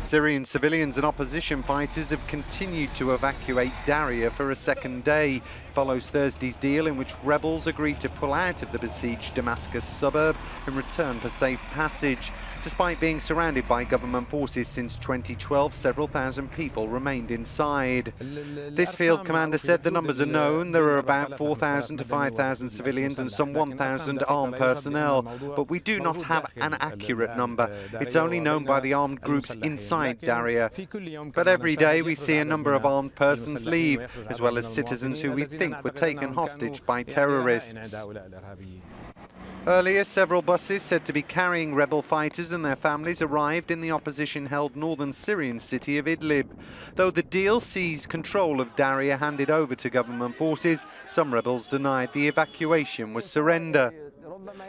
Syrian civilians and opposition fighters have continued to evacuate Daraya for a second day. It follows Thursday's deal in which rebels agreed to pull out of the besieged Damascus suburb in return for safe passage. Despite being surrounded by government forces since 2012, several thousand people remained inside. This field commander said the numbers are known. There are about 4,000 to 5,000 civilians and some 1,000 armed personnel, but we do not have an accurate number. It's only known by the armed groups inside Daraya. But every day we see a number of armed persons leave, as well as citizens who we think were taken hostage by terrorists. Earlier, several buses said to be carrying rebel fighters and their families arrived in the opposition-held northern Syrian city of Idlib. Though the deal sees control of Daraya handed over to government forces, some rebels denied the evacuation was surrender.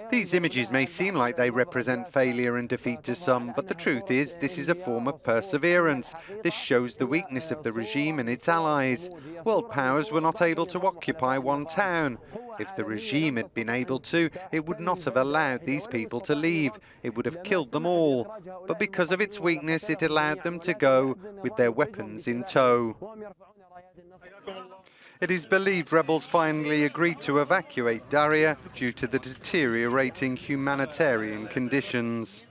These images may seem like they represent failure and defeat to some, but the truth is this is a form of perseverance. This shows the weakness of the regime and its allies. World powers were not able to occupy one town. If the regime had been able to, it would not have allowed these people to leave. It would have killed them all. But because of its weakness, it allowed them to go with their weapons in tow. It is believed rebels finally agreed to evacuate Daraya due to the deteriorating humanitarian conditions.